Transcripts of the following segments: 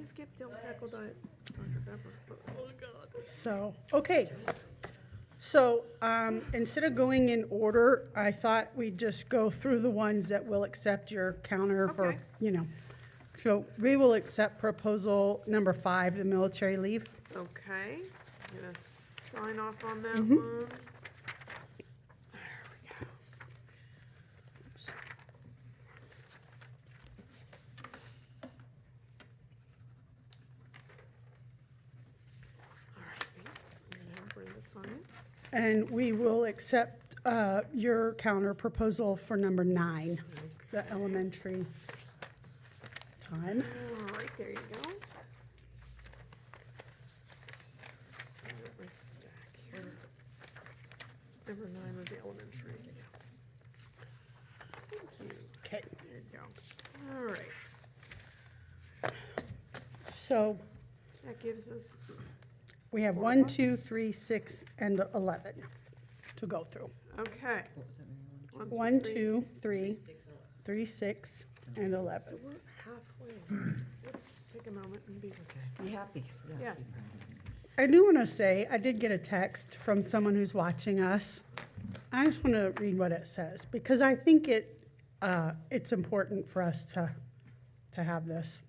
can skip dill pickle diet. Dr. Pepper. Oh, God. So, okay. So, instead of going in order, I thought we'd just go through the ones that will accept your counter for, Okay. you know. So we will accept proposal number 5, the military leave. Okay, I'm gonna sign off on that Mm-hmm. one. There we go. All right, thanks. I'm gonna have Brenda sign it. And we will accept your counter proposal for number 9, the elementary time. All right, there you go. Got my stack here. Number 9 was the elementary. Thank you. Okay. There you go. All right, So that gives us, we have 1, 2, 3, 6, and 11 to go through. okay. 1, 2, 3, 3, 6, and 11. So we're halfway. Let's take a moment and be, Be happy. Yeah. yes. I do want to say, I did get a text from someone who's watching us. I just want to read what it says, because I think it's important for us to have this.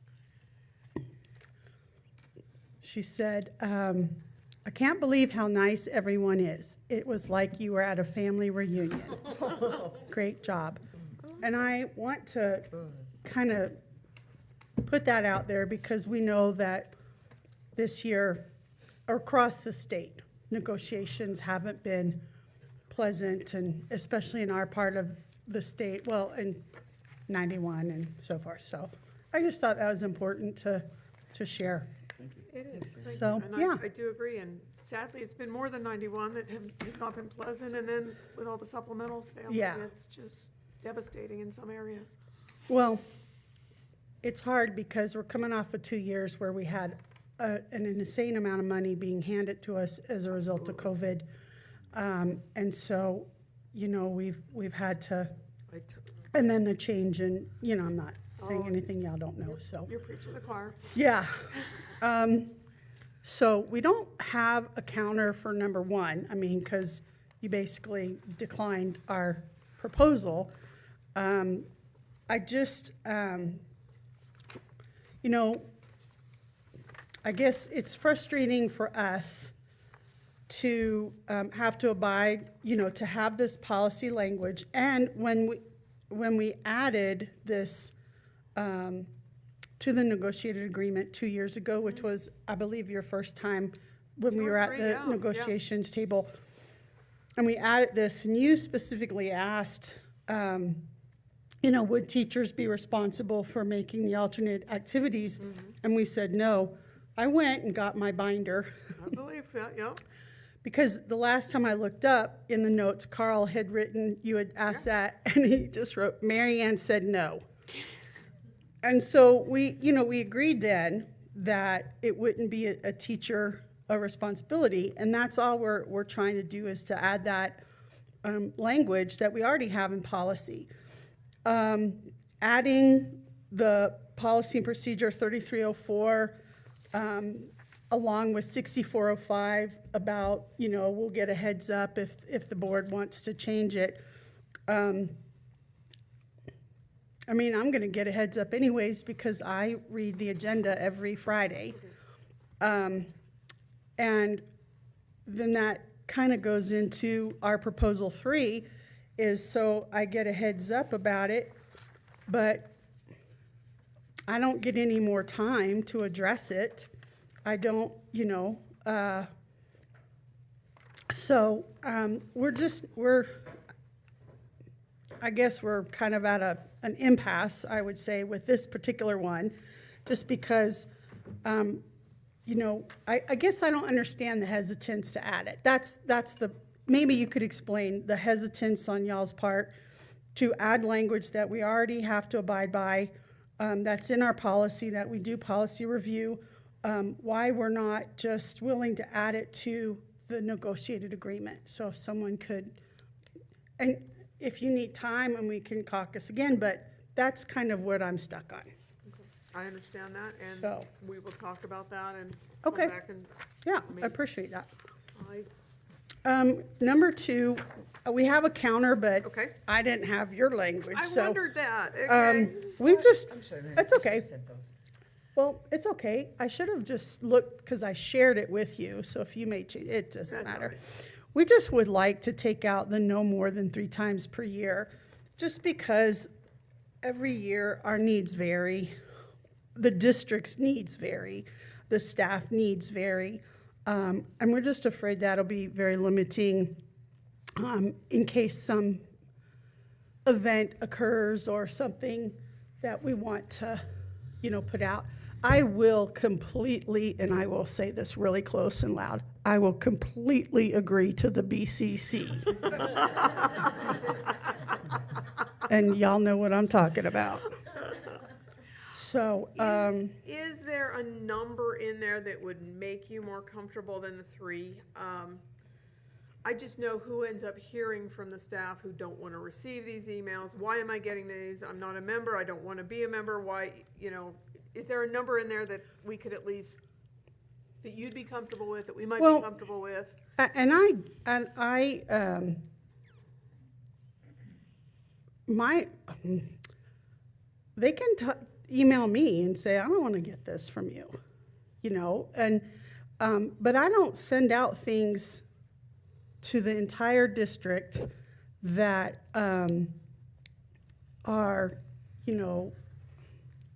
She said, I can't believe how nice everyone is. It was like you were at a family reunion. Great job. And I want to kind of put that out there because we know that this year, across the state, negotiations haven't been pleasant, and especially in our part of the state, well, in 91 and so forth. So I just thought that was important to share. It is, thank So, you. And yeah. I do agree, and sadly, it's been more than 91 that has not been pleasant, and then with all the supplementals family, Yeah. it's just devastating in some areas. Well, it's hard because we're coming off of 2 years where we had an insane amount of money being handed to us as a result of COVID. And so, you know, we've had to, I took- and then the change in, you know, I'm not saying Oh. anything y'all don't know, so. You're preaching to the choir. Yeah. So we don't have a counter for number 1, I mean, because you basically declined our proposal. I just, you know, I guess it's frustrating for us to have to abide, you know, to have this policy language. And when we added this to the negotiated agreement 2 years ago, which was, I believe, your first time when 2 we or were at 3, the yeah. negotiations table. And we added this, and you specifically asked, you know, would teachers be responsible for making the alternate activities? And we said no. I went and got my binder I believe, yeah. because the last time I looked up in the notes, Carl had written, you had asked that, and he just wrote, Mary Ann said no. And so we, you know, we agreed then that it wouldn't be a teacher a responsibility, and that's all we're trying to do is to add that language that we already have in policy. Adding the policy and procedure 3304 along with 6405 about, you know, we'll get a heads up if the board wants to change it. I mean, I'm going to get a heads up anyways because I read the agenda every Friday. And then that kind of goes into our proposal 3 is so I get a heads up about it, but I don't get any more time to address it. I don't, you know, so I guess we're kind of at an impasse, I would say, with this particular one, just because, you know, I guess I don't understand the hesitance to add it. That's maybe you could explain the hesitance on y'all's part to add language that we already have to abide by, that's in our policy, that we do policy review, why we're not just willing to add it to the negotiated agreement. So if someone could, and if you need time, and we can caucus again, but that's kind of what I'm stuck on. I understand that, and So- we will talk about that and come Okay. back and, Yeah, I mean- I appreciate that. I, Number 2, we have a counter, but Okay. I didn't have your language, I so. wondered that, okay. We just, I'm sorry, Mary. that's I okay. should've sent those. Well, it's okay. I should have just looked, because I shared it with you, so if you made change, it doesn't That's all matter. right. We just would like to take out the no more than 3 times per year, just because every year our needs vary. The district's needs vary, the staff needs vary. And we're just afraid that'll be very limiting in case some event occurs or something that we want to, put out. I will completely, and I will say this really close and loud, I will completely agree to the BCC. And y'all know what I'm talking about. So, Is there a number in there that would make you more comfortable than the 3? I just know who ends up hearing from the staff who don't want to receive these emails. Why am I getting these? I'm not a member. I don't want to be a member. Why, is there a number in there that we could at least, that you'd be comfortable with, that we might Well, be comfortable with? They can email me and say, I don't want to get this from you, but I don't send out things to the entire district that are,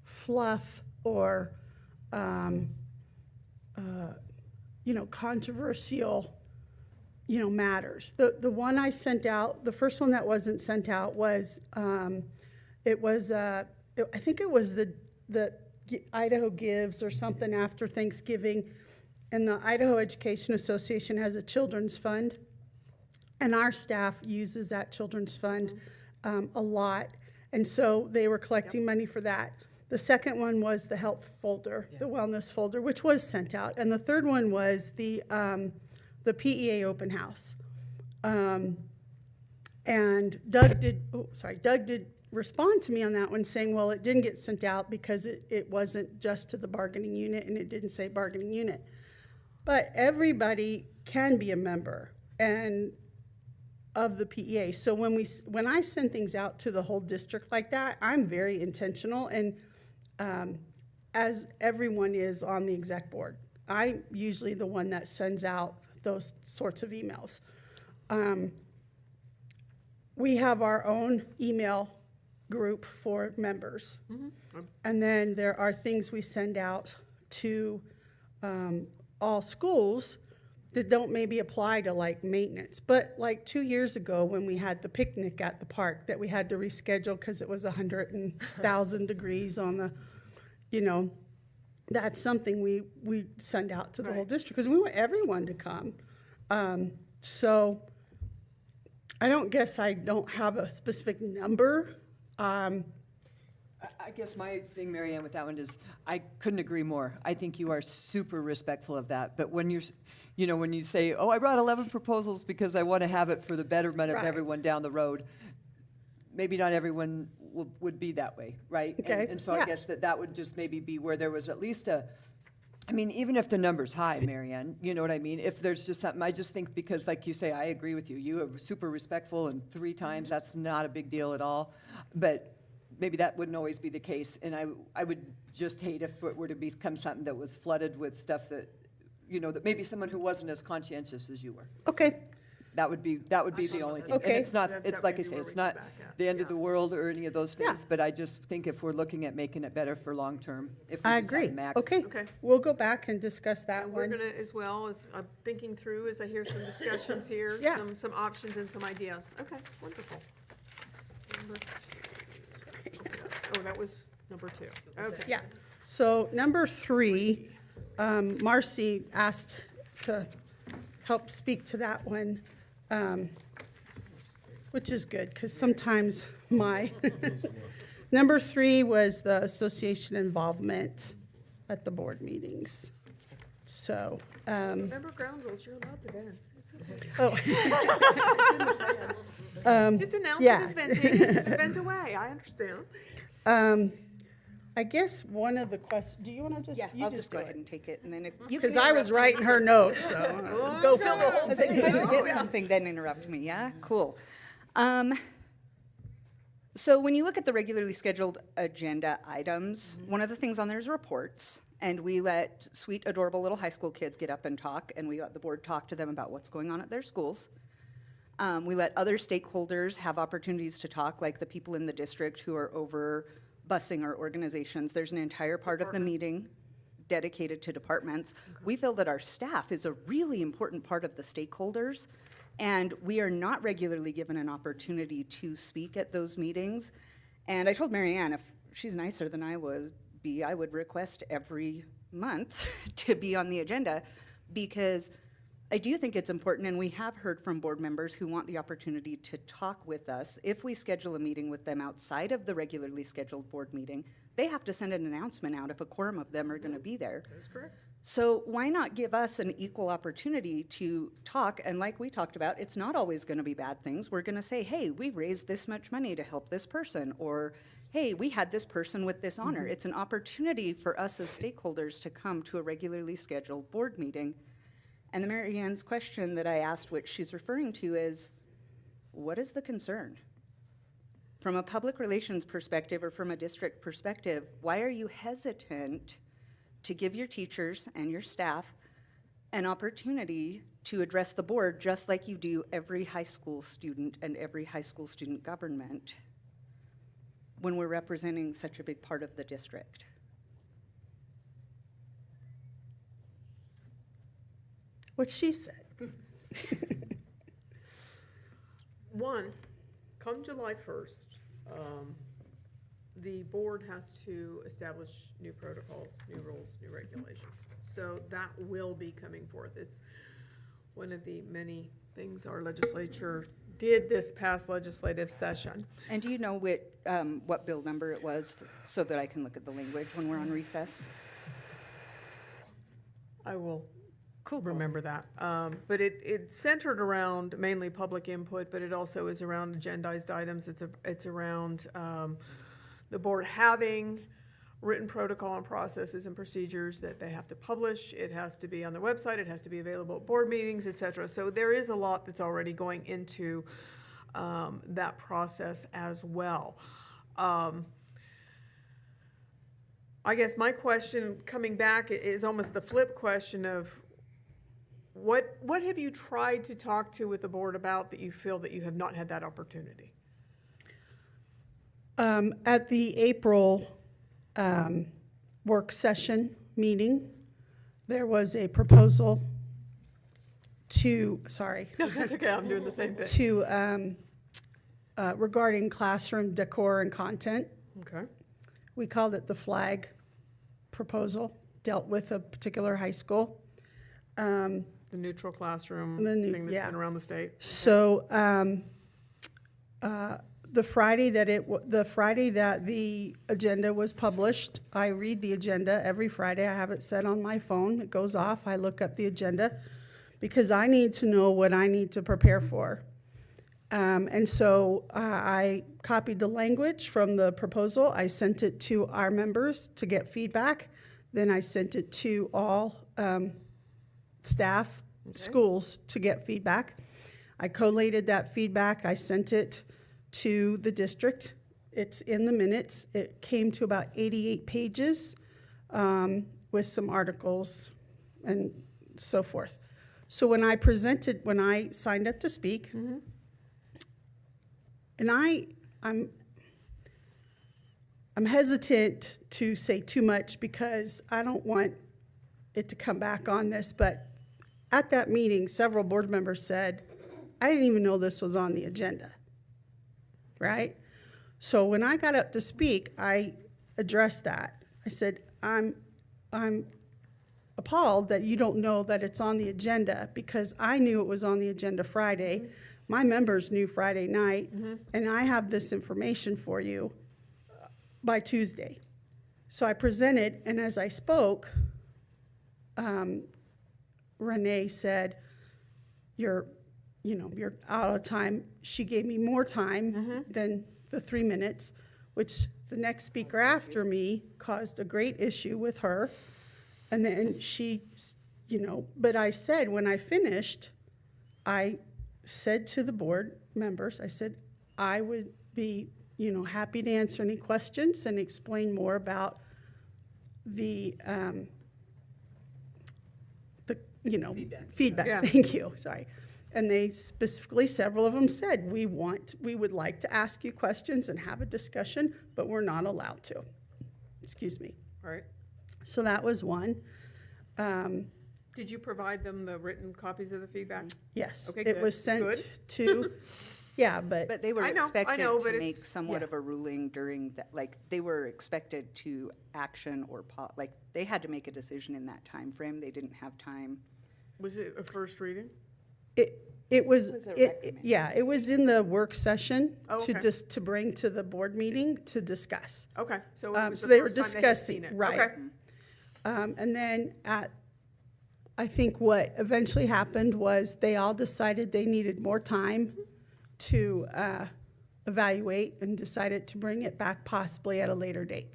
fluff or, controversial, matters. The one I sent out, the first one that wasn't sent out was, I think it was the Idaho Gives or something after Thanksgiving, and the Idaho Education Association has a children's fund, and our staff uses that children's fund a lot, and so they were collecting money for that. The second one was the health folder, the wellness folder, which was sent out, and the third one was the PEA open house. And Doug did respond to me on that one, saying, well, it didn't get sent out because it wasn't just to the bargaining unit, and it didn't say bargaining unit. But everybody can be a member and of the PEA. So when I send things out to the whole district like that, I'm very intentional, and as everyone is on the exec board, I'm usually the one that sends out those sorts of emails. We have our own email group for members. And then there are things we send out to all schools that don't maybe apply to like maintenance. But like 2 years ago when we had the picnic at the park that we had to reschedule because it was 100,000 degrees on the, that's something we send out to the whole Right. district because we want everyone to come. So I don't have a specific number. I guess my thing, Mary Ann, with that one is, I couldn't agree more. I think you are super respectful of that. But when when you say, oh, I brought 11 proposals because I want to have it for the betterment of Right. everyone down the road, maybe not everyone would be that way, right? Okay, And so yeah. I guess that would just maybe be where there was at least even if the number's high, Mary Ann, you know what I mean? If there's just something, I just think because, like you say, I agree with you. You are super respectful, and 3 times, that's not a big deal at all. But maybe that wouldn't always be the case, and I would just hate if it were to become something that was flooded with stuff that, that maybe someone who wasn't as conscientious as you were. Okay, That would be the only thing. Okay. And it's not, That it's may like I be say, where it's we not get back at. the end of Yeah. the world or any of those Yeah. things, but I just think if we're looking at making it better for long-term, if we I decide agree. max. Okay, Okay. we'll go back and discuss that And we're one. gonna, as well, as I'm thinking through, as I hear some discussions here, Yeah. some options and some ideas. Okay, wonderful. Number 2. Oh, that was number 2. Okay. Yeah, so number 3, Marcy asked to help speak to that one, which is good, because sometimes number 3 was the association involvement at the board meetings. So, Remember ground rules, you're allowed to vent. It's okay. oh, Just announce it yeah. as venting, vent away, I understand. I guess one of the questions, do you want to just? Yeah, you I'll just go do ahead it. and take it, and then if you. Because can I was interrupt me. writing her notes, so go fill the whole I was like, if I thing. forget something, then interrupt me, yeah? Cool. So when you look at the regularly scheduled agenda items, one of the things on there is reports. And we let sweet, adorable little high school kids get up and talk, and we let the board talk to them about what's going on at their schools. We let other stakeholders have opportunities to talk, like the people in the district who are over busing our organizations. There's an entire part of the meeting dedicated to departments. We feel that our staff is a really important part of the stakeholders, and we are not regularly given an opportunity to speak at those meetings. And I told Mary Ann, if she's nicer than I would be, I would request every month to be on the agenda, because I do think it's important, and we have heard from board members who want the opportunity to talk with us. If we schedule a meeting with them outside of the regularly scheduled board meeting, they have to send an announcement out if a quorum of them are going to be there. That's correct. So why not give us an equal opportunity to talk? And like we talked about, it's not always going to be bad things. We're going to say, hey, we raised this much money to help this person, or hey, we had this person with this honor. It's an opportunity for us as stakeholders to come to a regularly scheduled board meeting. And the Mary Ann's question that I asked, which she's referring to, is, what is the concern? From a public relations perspective or from a district perspective, why are you hesitant to give your teachers and your staff an opportunity to address the board just like you do every high school student and every high school student government when we're representing such a big part of the district? What she said. One, come July 1st, the board has to establish new protocols, new rules, new regulations. So that will be coming forth. It's one of the many things our legislature did this past legislative session. And do you know what bill number it was, so that I can look at the language when we're on recess? I will Cool. remember that. But it centered around mainly public input, but it also is around agendized items. It's around the board having written protocol and processes and procedures that they have to publish. It has to be on the website. It has to be available at board meetings, et cetera. So there is a lot that's already going into that process as well. I guess my question coming back is almost the flip question of what have you tried to talk to with the board about that you feel that you have not had that opportunity? At the April work session meeting, there was a proposal to, sorry, No, that's okay, I'm doing the same thing. to, regarding classroom decor and content. Okay, We called it the flag proposal, dealt with a particular high school. the neutral classroom The new- thing that's yeah. been around the state. So, the Friday that the agenda was published, I read the agenda every Friday. I have it set on my phone. It goes off. I look up the agenda because I need to know what I need to prepare for. And so I copied the language from the proposal. I sent it to our members to get feedback. Then I sent it to all staff, schools to get feedback. I collated that feedback. I sent it to the district. It's in the minutes. It came to about 88 pages with some articles and so forth. So when I signed up to speak, and I'm hesitant to say too much because I don't want it to come back on this, but at that meeting, several board members said, I didn't even know this was on the agenda, right? So when I got up to speak, I addressed that. I said, I'm appalled that you don't know that it's on the agenda because I knew it was on the agenda Friday. My members knew Friday night, and I have this information for you by Tuesday. So I presented, and as I spoke, Renee said, you're out of time. She gave me more time than the 3 minutes, which the next speaker after me caused a great issue with her. And then she, but I said, when I finished, I said to the board members, I said, I would be, happy to answer any questions and explain more about the feedback, Yeah. thank you, sorry. And they specifically, several of them said, we would like to ask you questions and have a discussion, but we're not allowed to. Excuse me. All right. So that was one. Did you provide them the written copies of the feedback? Yes, Okay, it good, was sent good. to, yeah, but But they were I know, expected but to make it's- somewhat yeah. of a ruling during that, like, they were expected to action or, like, they had to make a decision in that time frame. They didn't have time. Was it a first reading? it was, Was a yeah, it was in the work session Oh, to okay. just, to bring to the board meeting to discuss. Okay, so it was So the they were first time they had discussing, seen it. right. Okay. And then I think what eventually happened was they all decided they needed more time to evaluate and decided to bring it back possibly at a later date.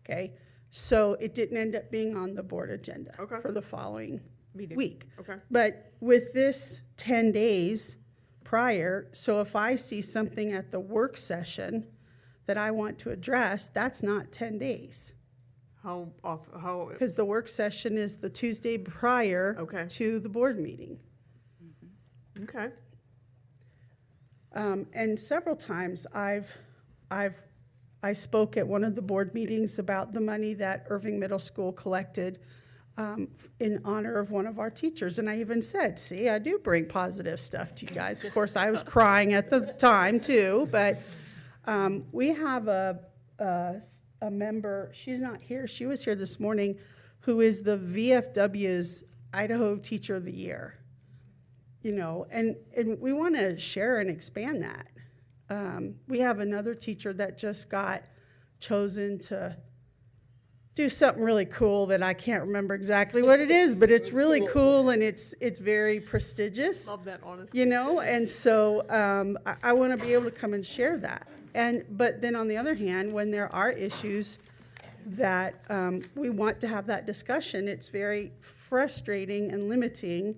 Okay? So it didn't end up being on the board agenda Okay. for the following Meeting. week. Okay. But with this 10 days prior, so if I see something at the work session that I want to address, that's not 10 days. How, Because the work session is the Tuesday prior Okay. to the board meeting. okay. And several times I spoke at one of the board meetings about the money that Irving Middle School collected in honor of one of our teachers. And I even said, see, I do bring positive stuff to you guys. Of course, I was crying at the time too, but we have a member, she's not here, she was here this morning, who is the VFW's Idaho Teacher of the Year. And we want to share and expand that. We have another teacher that just got chosen to do something really cool that I can't remember exactly what it is, but it's really cool and it's very prestigious. Love that honesty. And so I want to be able to come and share that. But then on the other hand, when there are issues that we want to have that discussion, it's very frustrating and limiting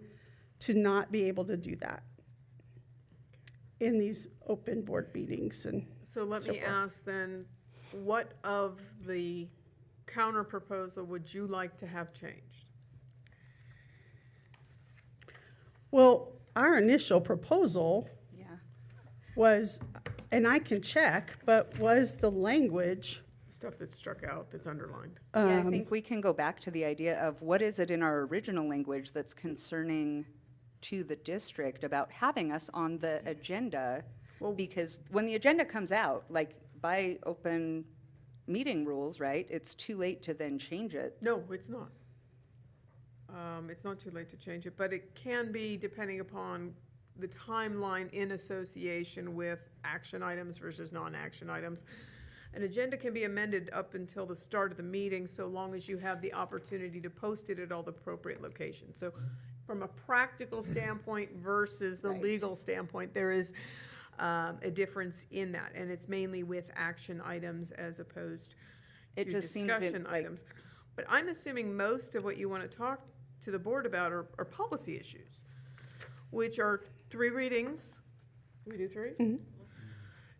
to not be able to do that in these open board meetings and So let so me forth. ask then, what of the counter proposal would you like to have changed? Well, our initial proposal Yeah. was, and I can check, but was the language, Stuff that's struck out, that's underlined. Yeah, I think we can go back to the idea of what is it in our original language that's concerning to the district about having us on the agenda? Because when the agenda comes out, like by open meeting rules, right, it's too late to then change it. No, it's not. It's not too late to change it, but it can be depending upon the timeline in association with action items versus non-action items. An agenda can be amended up until the start of the meeting, so long as you have the opportunity to post it at all the appropriate locations. So from a practical standpoint versus the Right. legal standpoint, there is a difference in that, and it's mainly with action items as opposed to It just seems discussion like- items. But I'm assuming most of what you want to talk to the board about are policy issues, which are 3 readings. We do 3?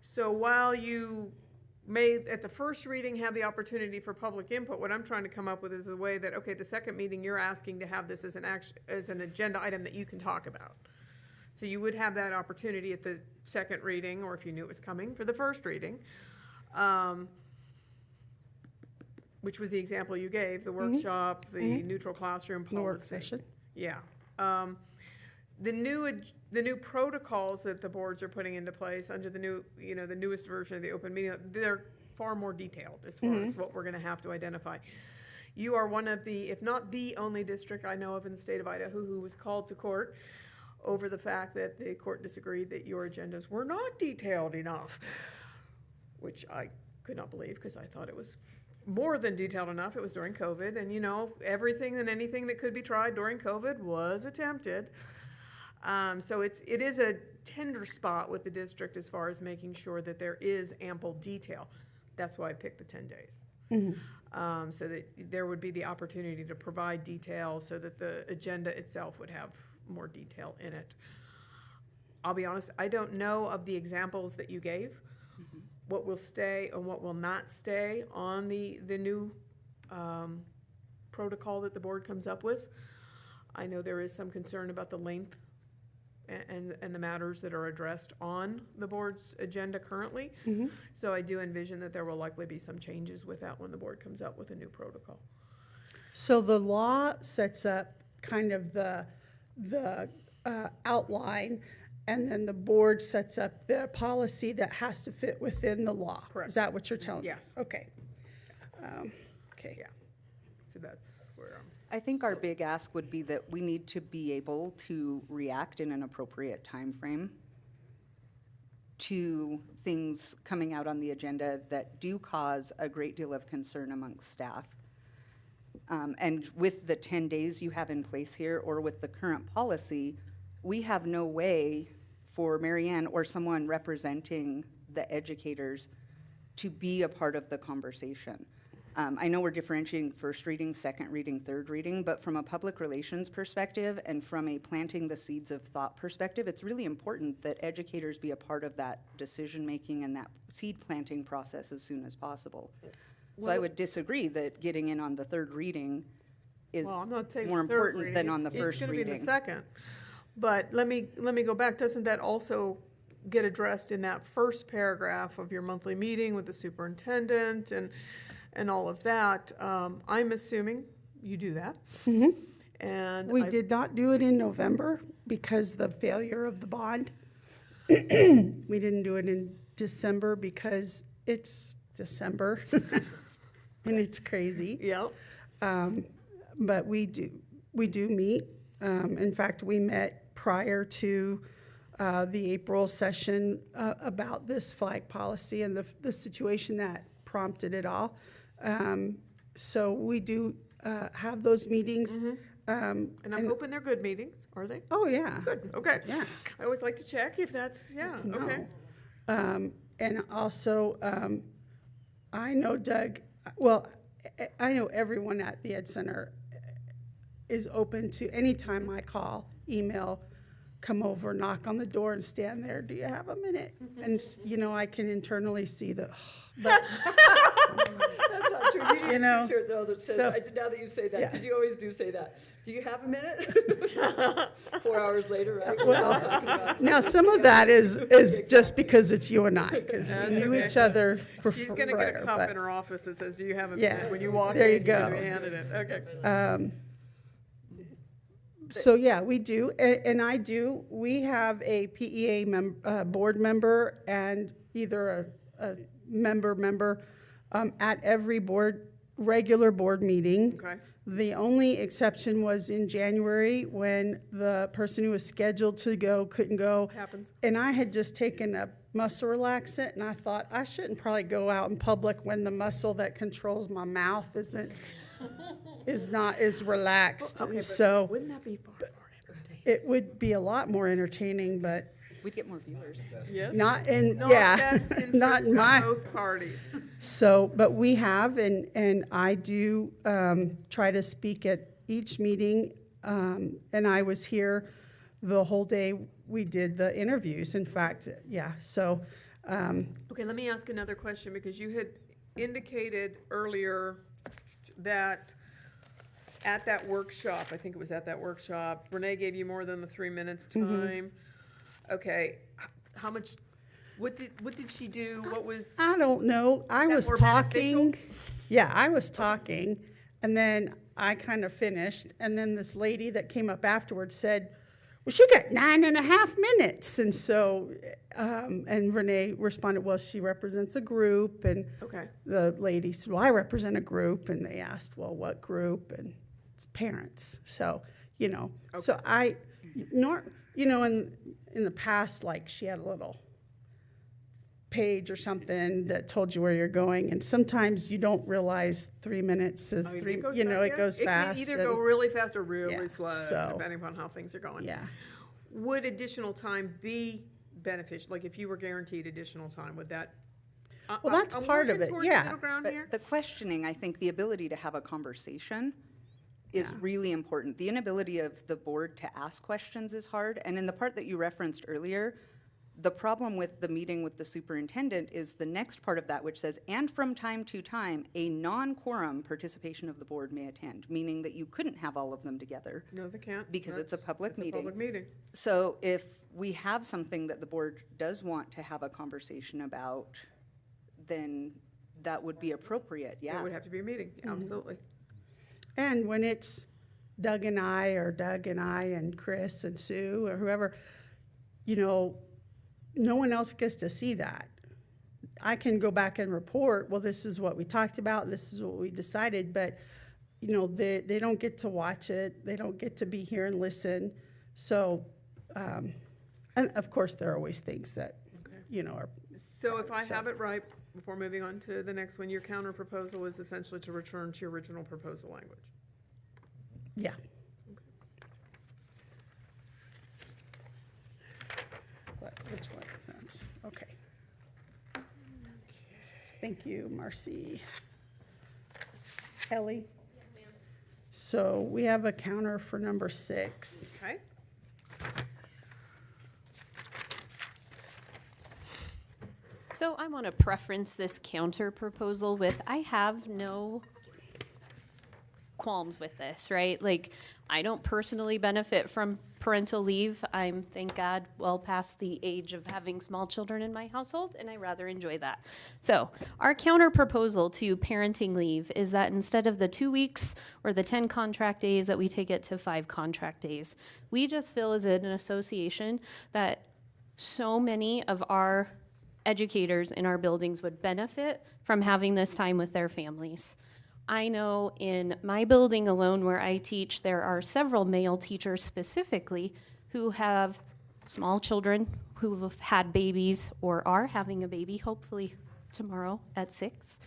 So while you may, at the first reading, have the opportunity for public input, what I'm trying to come up with is a way that, okay, the second meeting, you're asking to have this as an agenda item that you can talk about. So you would have that opportunity at the second reading, or if you knew it was coming, for the first reading. Which was the example you gave, the workshop, the neutral classroom policy. the work session. Yeah. The new protocols that the boards are putting into place under the new, the newest version of the open meeting, they're far more detailed as far as what we're gonna have to identify. You are one of the, if not the only district I know of in the state of Idaho who was called to court over the fact that the court disagreed that your agendas were not detailed enough, which I could not believe because I thought it was more than detailed enough. It was during COVID, and everything and anything that could be tried during COVID was attempted. So it is a tender spot with the district as far as making sure that there is ample detail. that's why I picked the 10 days. So that there would be the opportunity to provide detail so that the agenda itself would have more detail in it. I'll be honest, I don't know of the examples that you gave, what will stay and what will not stay on the new protocol that the board comes up with. I know there is some concern about the length and the matters that are addressed on the board's agenda currently. So I do envision that there will likely be some changes with that when the board comes up with a new protocol. So the law sets up kind of the outline, and then the board sets up the policy that has to fit within the law. Correct. Is that what you're telling me? Yes. Okay. Okay. Yeah. So that's where I think our big ask would be that we need to be able to react in an appropriate time frame to things coming out on the agenda that do cause a great deal of concern amongst staff. And with the 10 days you have in place here, or with the current policy, we have no way for Marianne or someone representing the educators to be a part of the conversation. I know we're differentiating first reading, second reading, third reading, but from a public relations perspective and from a planting the seeds of thought perspective, it's really important that educators be a part of that decision-making and that seed planting process as soon as possible. So I would disagree that getting in on the third reading is Well, I'm not saying more the third important reading. than on the It's first gonna be reading. the second. But let me go back. Doesn't that also get addressed in that first paragraph of your monthly meeting with the superintendent and all of that? I'm assuming you do that. And We I- did not do it in November because the failure of the bond. We didn't do it in December because it's December and it's crazy. Yep. But we do meet. In fact, we met prior to the April session about this flag policy and the situation that prompted it all. So we do have those meetings. And I'm hoping they're good meetings, are they? Oh, yeah. Good, okay. Yeah. I always like to check if that's, yeah, okay. And also, I know Doug, well, I know everyone at the Ed Center is open to, anytime I call, email, come over, knock on the door and stand there, do you have a minute? And, you know, I can internally see the, but, That's not true. You need You a know, t-shirt though that says, so- now that you say that, Yeah. because you always do say that. Do you have a minute? 4 hours later, right? We're all talking about- now, some of that is just because it's you and I, because we That's knew okay. each other for She's gonna get forever, a cup but- in her office that says, do you have a Yeah, minute? When you walk in, there you you're gonna go. be handed it, okay. So, yeah, we do, and I do. We have a PEA board member and either a member at every regular board meeting. Okay. The only exception was in January when the person who was scheduled to go couldn't go. Happens. And I had just taken a muscle relaxant, and I thought I shouldn't probably go out in public when the muscle that controls my mouth is not as relaxed. Okay, And but so wouldn't that be far more entertaining? it would be a lot more entertaining, but We'd get more viewers. Yes? not in, Not yeah, best not interest in of my. both parties. So, but we have, and I do try to speak at each meeting, and I was here the whole day we did the interviews. In fact, yeah, so, Okay, let me ask another question, because you had indicated earlier that at that workshop, I think it was at that workshop, Renee gave you more than the 3 minutes time. Okay, how much, what did she do? What was, I don't know, I that was more talking. beneficial? Yeah, I was talking, and then I kind of finished, and then this lady that came up afterwards said, well, she got 9.5 minutes, and so, and Renee responded, well, she represents a group, and okay, the lady said, well, I represent a group, and they asked, well, what group, and it's parents, so, you know, so in the past, like, she had a little page or something that told you where you're going, and sometimes you don't realize 3 minutes is I mean, three, it goes you know, fast, it yeah. goes fast. It can either and- go really fast or really Yeah, slow, so- depending upon how things are going. Yeah. Would additional time be beneficial? Like, if you were guaranteed additional time, would that? Well, that's I'm part of working it, towards yeah. middle ground here. But the questioning, I think the ability to have a conversation is Yeah. really important. The inability of the board to ask questions is hard. And in the part that you referenced earlier, the problem with the meeting with the superintendent is the next part of that, which says, and from time to time, a non-quorum participation of the board may attend, meaning that you couldn't have all of them together. No, they can't. Because it's a public It's a meeting. public meeting. So if we have something that the board does want to have a conversation about, then that would be appropriate, yeah. It would have to be a meeting, absolutely. And when it's Doug and I and Chris and Sue or whoever, you know, no one else gets to see that. I can go back and report, well, this is what we talked about, this is what we decided, but, you know, they don't get to watch it, they don't get to be here and listen. So, and of course, there are always things that, you know, are, So if I have it right, before moving on to the next one, your counter proposal is essentially to return to your original proposal language. yeah. Which one? Thanks. Okay. Thank you, Marcy. Ellie? Yes, ma'am. So we have a counter for number 6. Okay? So I want to preference this counter proposal with, I have no qualms with this, right? Like, I don't personally benefit from parental leave. I'm, thank God, well past the age of having small children in my household, and I rather enjoy that. So our counter proposal to parenting leave is that instead of the 2 weeks or the 10 contract days, that we take it to 5 contract days. We just feel as an association that so many of our educators in our buildings would benefit from having this time with their families. I know in my building alone where I teach, there are several male teachers specifically who have small children who have had babies or are having a baby, hopefully tomorrow at 6.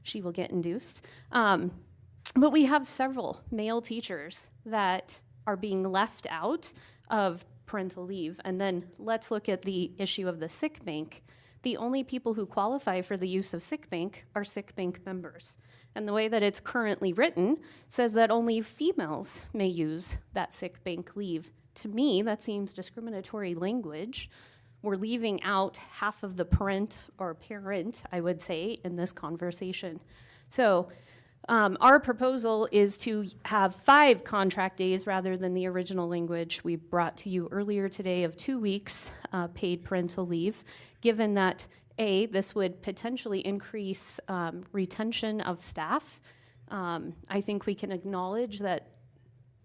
She will get induced. But we have several male teachers that are being left out of parental leave. And then let's look at the issue of the sick bank. The only people who qualify for the use of sick bank are sick bank members. And the way that it's currently written says that only females may use that sick bank leave. To me, that seems discriminatory language. We're leaving out half of the parent, I would say, in this conversation. So our proposal is to have 5 contract days rather than the original language we brought to you earlier today of 2 weeks paid parental leave, given that this would potentially increase retention of staff. I think we can acknowledge that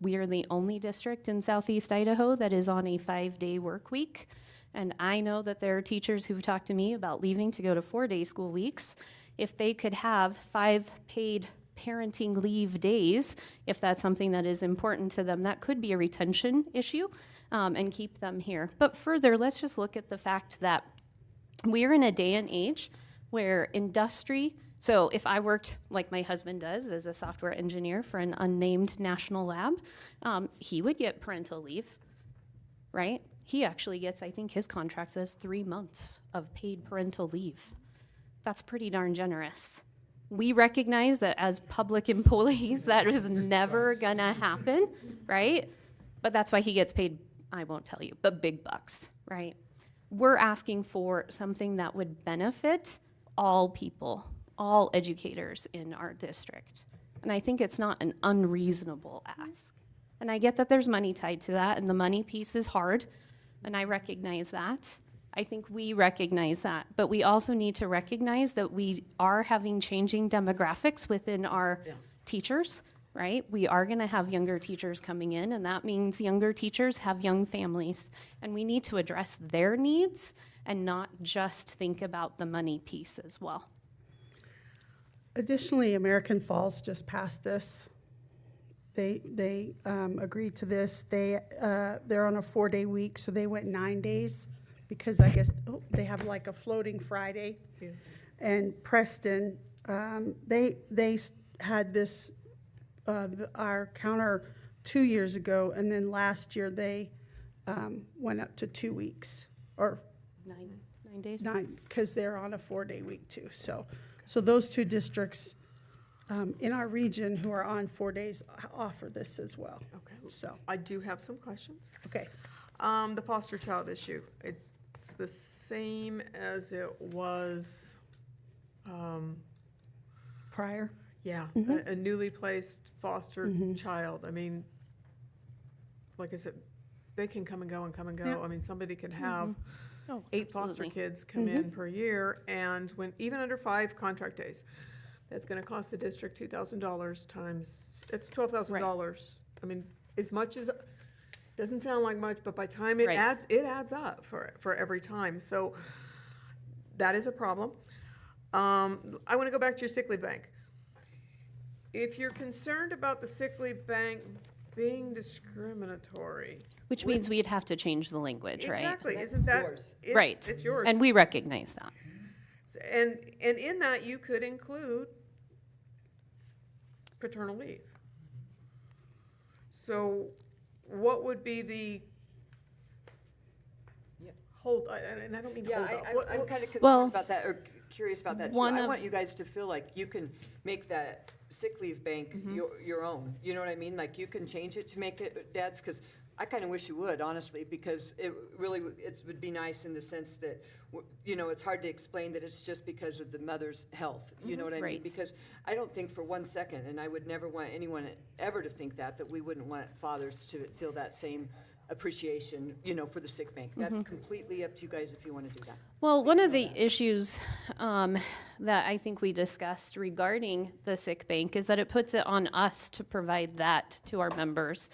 we are the only district in Southeast Idaho that is on a 5-day work week. And I know that there are teachers who've talked to me about leaving to go to 4-day school weeks. If they could have 5 paid parenting leave days, if that's something that is important to them, that could be a retention issue and keep them here. But further, let's just look at the fact that we're in a day and age where industry, so if I worked like my husband does as a software engineer for an unnamed national lab, he would get parental leave, right? He actually gets, I think his contract says 3 months of paid parental leave. That's pretty darn generous. We recognize that as public employees, that is never gonna happen, right? But that's why he gets paid, I won't tell you, but big bucks, right? We're asking for something that would benefit all people, all educators in our district. And I think it's not an unreasonable ask. And I get that there's money tied to that, and the money piece is hard, and I recognize that. I think we recognize that, but we also need to recognize that we are having changing demographics within our teachers, right? We are gonna have younger teachers coming in, and that means younger teachers have young families. And we need to address their needs and not just think about the money piece as well. Additionally, American Falls just passed this. They agreed to this. They're on a 4-day week, so they went 9 days because I guess they have like a floating Friday. Yeah. And Preston, they had this our counter 2 years ago, and then last year they went up to 2 weeks or 9 days? because they're on a 4-day week too. So those two districts in our region who are on 4 days offer this as well. Okay. So, I do have some questions. okay. The foster child issue, it's the same as it was, Prior? yeah, a newly placed foster child. I mean, like I said, they can come and go and come and go. Yeah. I mean, somebody could have Oh, 8 foster absolutely. kids come in per year, and when, even under 5 contract days, that's gonna cost the district $2,000 times, it's $12,000. I mean, as much as, doesn't sound like much, but by the time it Right. adds up for every time, so that is a problem. I wanna go back to your sick leave bank. If you're concerned about the sick leave bank being discriminatory. Which means we'd have to change the language, right? Exactly, That's isn't that? yours. Right. It's yours. And we recognize that. And in that, you could include paternal leave. So what would be the Yeah. hold, and I don't mean Yeah, hold up. I'm kind of Well, concerned about that, or curious about that too. one I of- want you guys to feel like you can make that sick leave bank your own. You know what I mean? Like, you can change it to make it dad's, because I kind of wish you would, honestly, because it really, it would be nice in the sense that, you know, it's hard to explain that it's just because of the mother's health. You know what I mean? Right. Because I don't think for one second, and I would never want anyone ever to think that we wouldn't want fathers to feel that same appreciation, you know, for the sick bank. That's completely up to you guys if you want to do that. Well, one of the issues that I think we discussed regarding the sick bank is that it puts it on us to provide that to our members.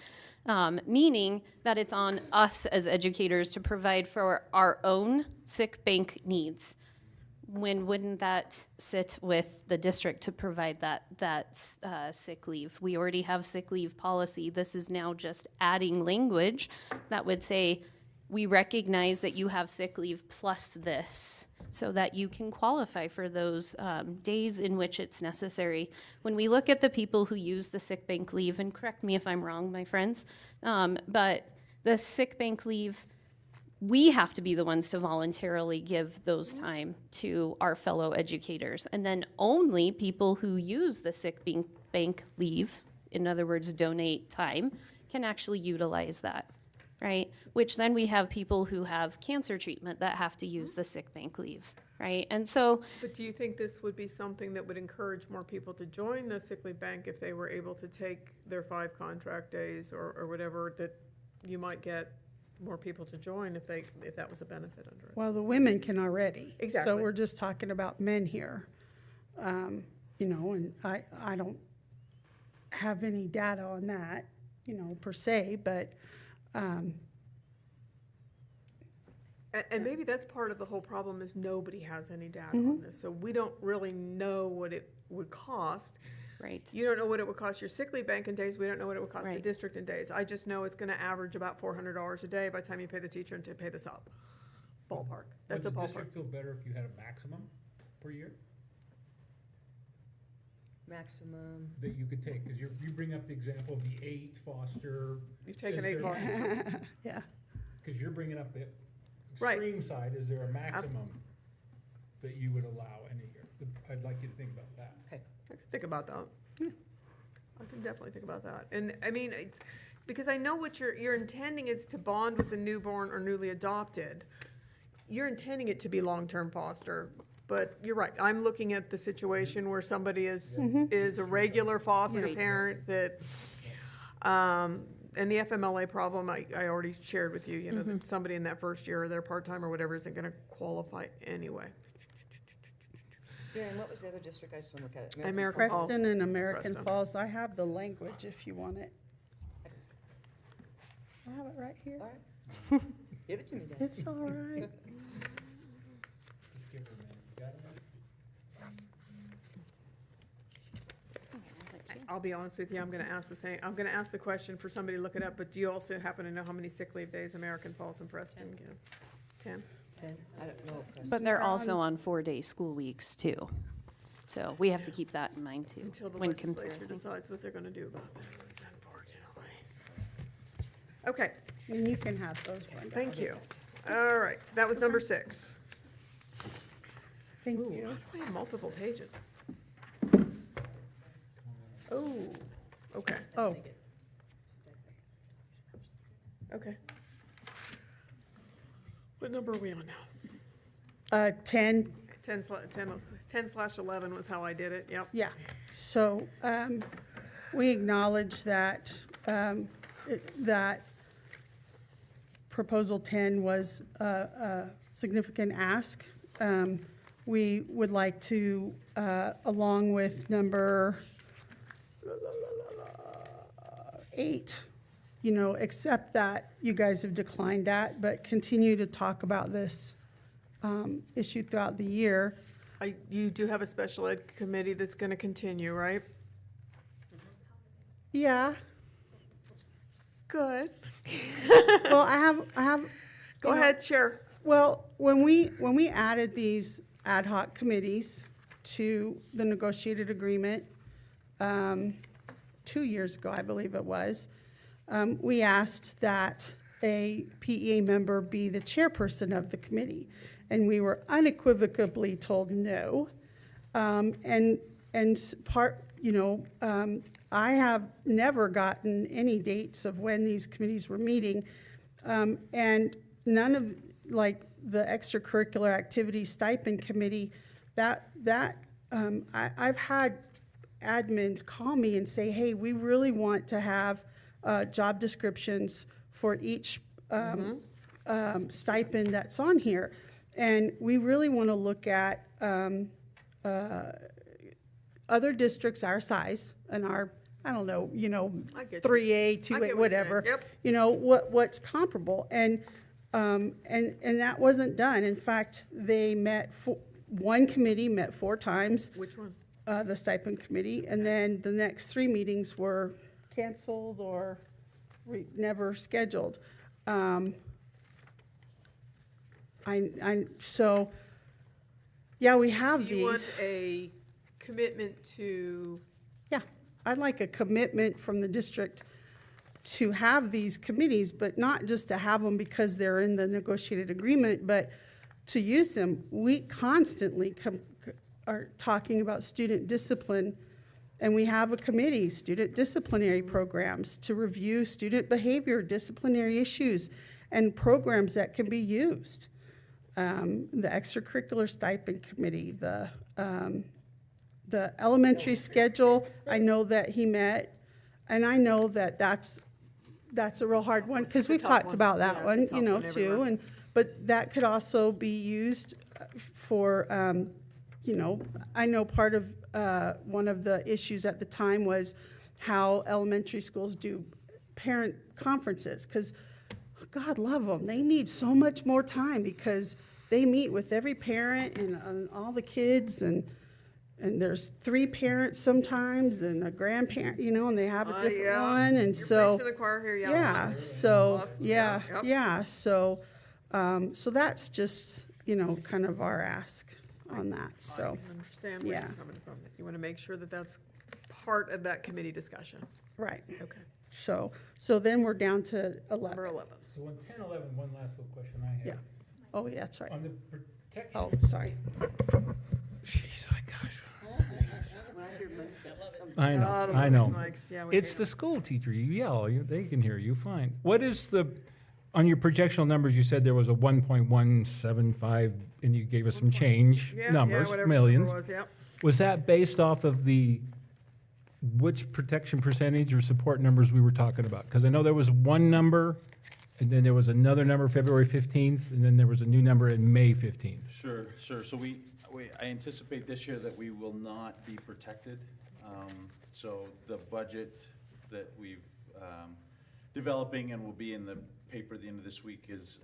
Meaning that it's on us as educators to provide for our own sick bank needs. When wouldn't that sit with the district to provide that sick leave? We already have sick leave policy. This is now just adding language that would say, we recognize that you have sick leave plus this, so that you can qualify for those days in which it's necessary. When we look at the people who use the sick bank leave, and correct me if I'm wrong, my friends, but the sick bank leave, we have to be the ones to voluntarily give those time to our fellow educators. And then only people who use the sick bank leave, in other words, donate time, can actually utilize that, right? Which then we have people who have cancer treatment that have to use the sick bank leave, right? And so, But do you think this would be something that would encourage more people to join the sick leave bank if they were able to take their 5 contract days or whatever, that you might get more people to join if that was a benefit under it? Well, the women can already. Exactly. So we're just talking about men here. You know, and I don't have any data on that, you know, per se, but, And maybe that's part of the whole problem, is nobody has any data on this, so we don't really know what it would cost. right. You don't know what it would cost your sick leave bank in days, we don't know what it would cost the Right. district in days. I just know it's gonna average about $400 a day by the time you pay the teacher and to pay the sub. Ballpark, that's a Would the ballpark. district feel better if you had a maximum per year Maximum. that you could take? Because you bring up the example of the 8 foster. You've taken Is 8 there- foster, yeah. Because you're bringing up the Right. extreme side, is there a maximum that you would allow in a year? I'd like you to think about that. I can think about that. I can definitely think about that. And, I mean, it's, because I know what you're intending is to bond with the newborn or newly adopted. You're intending it to be long-term foster, but you're right. I'm looking at the situation where somebody is a regular foster Right. parent that, and the FMLA problem, I already shared with you, you know, that somebody in that first year, or their part-time or whatever, isn't gonna qualify anyway. Yeah, and what was the other district? I just want to look at it. American Falls. Preston and American Preston. Falls, I have the language if you want it. I have it right here. All right. Give it to me, Dad. It's all right. Just give her a minute. You got it? I'll be honest with you, I'm gonna ask the question for somebody to look it up, but do you also happen to know how many sick leave days American Falls and Preston gives? 10? 10? I don't know. But they're also on 4-day school weeks too. So we have to keep that in mind too, Until the when legislature comparing. decides what they're gonna do about that, unfortunately. Okay, And you can have those, Brenda. thank you. All right, so that was number 6. Thank Ooh, you. how do I have multiple pages? Oh, okay, Oh, okay. What number are we on now? 10, 10/11 was how I did it, yep. yeah. So, we acknowledge that, that proposal 10 was a significant ask. We would like to, along with number 8, you know, accept that you guys have declined that, but continue to talk about this issue throughout the year. You do have a special ed committee that's gonna continue, right? Yeah, Good. well, I have. Go you know, ahead, share. Well, when we added these ad hoc committees to the negotiated agreement, 2 years ago, I believe it was, we asked that a PEA member be the chairperson of the committee, and we were unequivocally told no. I have never gotten any dates of when these committees were meeting, and none of, like, the extracurricular activity stipend committee, I've had admins call me and say, hey, we really want to have job descriptions for each stipend that's on here. And we really want to look at other districts our size and our, I don't know, I get you. 3A, I get 2A, what you're whatever. saying. Yep. You know, what's comparable. And that wasn't done. In fact, they met, one committee met 4 times, Which one? the stipend committee, and then the next 3 meetings were canceled or never scheduled. So, yeah, we have You want these. a commitment to, Yeah, I'd like a commitment from the district to have these committees, but not just to have them because they're in the negotiated agreement, but to use them. We constantly are talking about student discipline, and we have a committee, student disciplinary programs, to review student behavior, disciplinary issues, and programs that can be used. The extracurricular stipend committee, the elementary schedule, I know that he met, and I know that that's a real hard one, because It's a we've tough talked one. about Yeah, that it's a one, tough one too, everywhere. but that could also be used for, I know part of, one of the issues at the time was how elementary schools do parent conferences, because God love them, they need so much more time because they meet with every parent and all the kids, and there's 3 parents sometimes and a grandparent, and they have a different yeah. one, and You're so. preaching to the choir here, yeah. Yeah, so, Awesome. yeah, Yep. yeah, so that's just, kind of our ask on that, so, I understand where you're yeah. coming from. You want to make sure that that's part of that committee discussion. right. Okay. So then we're down to Number 11. 11. So on 10, 11, one last little question I have. Yeah. Oh, yeah, that's right. On the protection. Oh, sorry. Jeez, my gosh. I I know. Yeah, we It's hate the school teacher. You yell, they can hear you fine. What is on your projectional numbers, you said there was a 1.175, and you gave us some change Yeah, numbers, whatever the millions. number was, yep. Was that based off of which protection percentage or support numbers we were talking about? Because I know there was one number, and then there was another number February 15th, and then there was a new number in May 15th. Sure. So I anticipate this year that we will not be protected. So the budget that we've developing and will be in the paper at the end of this week is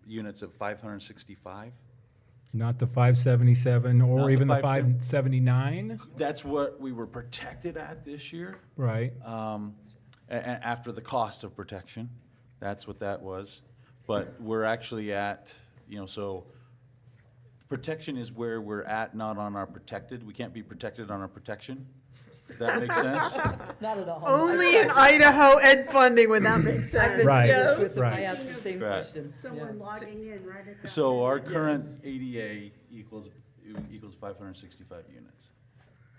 units of 565. Not the 577 Not or the even the 577. 579, That's what we were protected at this year, right? after the cost of protection. That's what that was. But we're actually at, so protection is where we're at, not on our protected. We can't be protected on our protection. Does that make sense? Not at all. Only in Idaho ed funding would that make I've sense. been Right, through this with them. I right. asked the same Right. question. Someone logging in right at that. So our moment. current ADA equals, equals 565 units.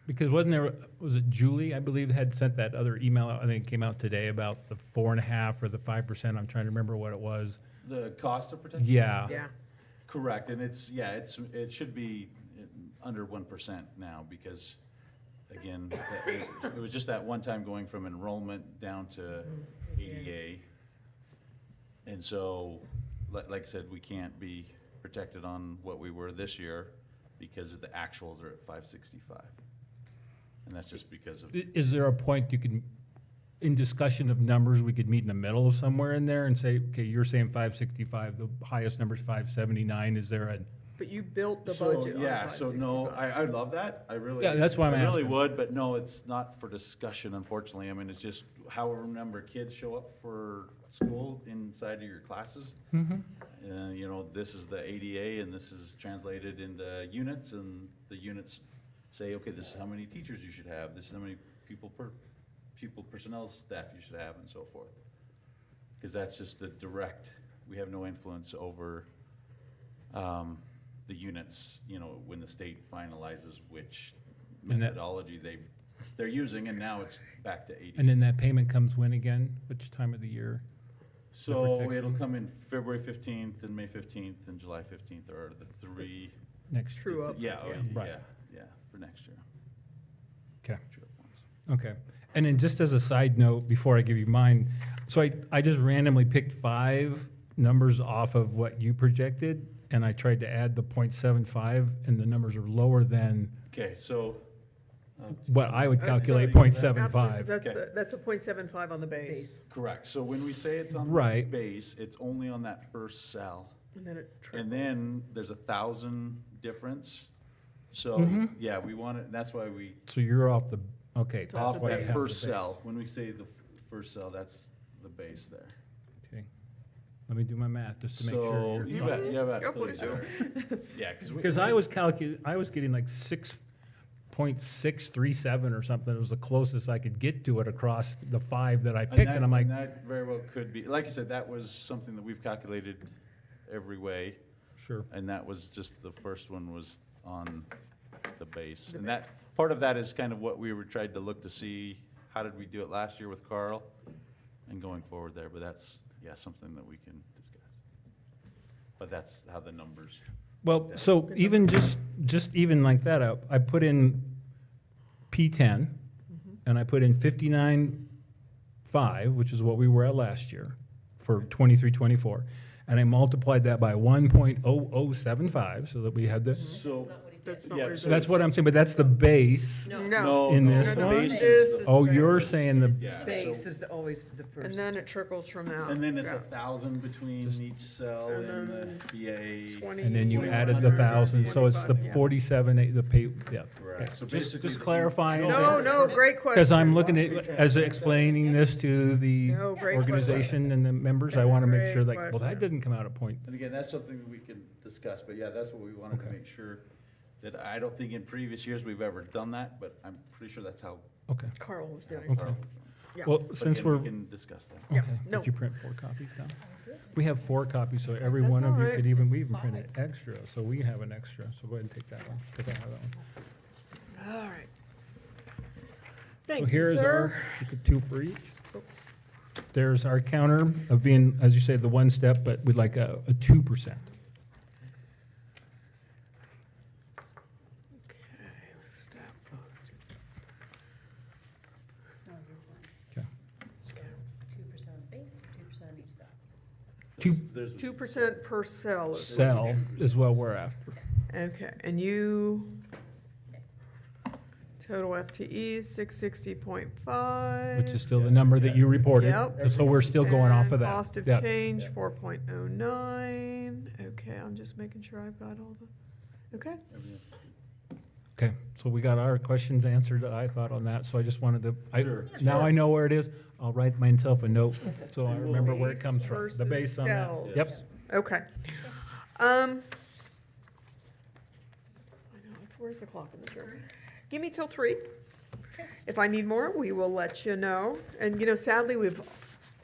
Because was it Julie, I believe, had sent that other email out, I think it came out today, about the 4.5 or the 5%, I'm trying to remember what it was. The cost of protection? Yeah. Yeah. Correct, and it should be under 1% now, because, again, it was just that one time going from enrollment down to ADA. And so, like I said, we can't be protected on what we were this year, because the actuals are at 565. And that's just because of, Is there a point you can, in discussion of numbers, we could meet in the middle of somewhere in there and say, okay, you're saying 565, the highest number's 579, is there a, But you built the so, budget on yeah, so no, 565. I love that, I really. Yeah, that's why I'm I really asking. would, but no, it's not for discussion, unfortunately. I mean, it's just however number of kids show up for school inside of your classes. You know, this is the ADA, and this is translated into units, and the units say, okay, this is how many teachers you should have, this is how many pupil personnel staff you should have, and so forth. Because that's just a direct, we have no influence over the units, you know, when the state finalizes which And that- methodology they're using, and now it's back to 80. and then that payment comes when again? Which time of the year? So protection. it'll come in February 15th and May 15th and July 15th are the three. Next. True up. Yeah, Right. yeah, for next year. Okay. True up ones. Okay. And then just as a side note, before I give you mine, so I just randomly picked 5 numbers off of what you projected, and I tried to add the 0.75, and the numbers are lower than Okay, so. what I would calculate Absolutely, 0.75. That's Okay. that's a 0.75 on the base. Correct, so when we say it's on the Right. base, it's only on that first cell. And then it triples. And then there's 1,000 difference. So, Mm-hmm. yeah, we want it, that's why we, So you're off the, okay. that's off why you that have the first base. cell, when we say the first cell, that's the base there. Okay. Let me do my math, just to make sure. So, you're- you bet, Go please. please. Yeah, Because I was I was getting like 6.637 or something. It was the closest I could get to it across the 5 that I picked, and I'm like, that very well could be, like I said, that was something that we've calculated every way, sure. and that was just, the first one was on the base. And that, part of that is kind of what we were trying to look to see, how did we do it last year with Carl, and going forward there, but that's, yeah, something that we can discuss. But that's how the numbers, Well, so even just even like that, I put in P10, and I put in 59.5, which is what we were at last year for 23-24, and I multiplied that by 1.0075, so that we had this. so, That's not yeah, what So so that's what I'm saying, but that's the base. No. In this the one? base This is is the- Oh, the you're base. saying the, yeah, Base so- is always the And first. then it trickles from now. And then it's Yeah. 1,000 between each cell And in the then BA. 20, and then you 21, added the 1,000, so it's the 25, yeah. 47, the pay, yeah. Correct. So Just basically, clarifying. No, no, great question. Because I'm looking at, as explaining this to the No, great organization and the members, I want to make sure, Great like, well, that question. didn't come out at point. And again, that's something that we can discuss, but yeah, that's what we wanted to Okay. make sure, that I don't think in previous years we've ever done that, but I'm pretty sure that's how. Okay. Carl was doing. Okay. Carl- Yeah. Well, But since again, we're, we can discuss that. Yeah, okay, no. did you print 4 copies down? We have 4 copies, so every That's one of all you right. could even, we even printed extra, so we have an extra, so go ahead and take that one. Take that one. All right. So Thank you, here's our, sir. you could 2 for each. There's our counter of being, as you say, the 1 step, but we'd like a 2%. Okay, step. Okay. 2% base, 2% each side. 2% per cell. is- Sell is what we're after. Okay, and you, total FTEs, 660.5. Which is still the number that you reported. Yep. So we're still going off of And that. Cost of Yeah. change, 4.09. Okay, I'm just making sure I've got all the, okay. Okay, so we got our questions answered, I thought, on that, so I just wanted to, Sure. now I know where it is. I'll write myself a note, so I remember where it Base comes from, the base on that. versus Yep, cells. Okay. I know, where's the clock in this room? Give me till 3. If I need more, we will let you know. And, you know, sadly,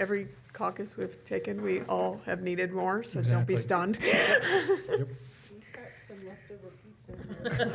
every caucus we've taken, we all have needed more, so don't be Exactly. stunned. We've got some leftover pizza Same here.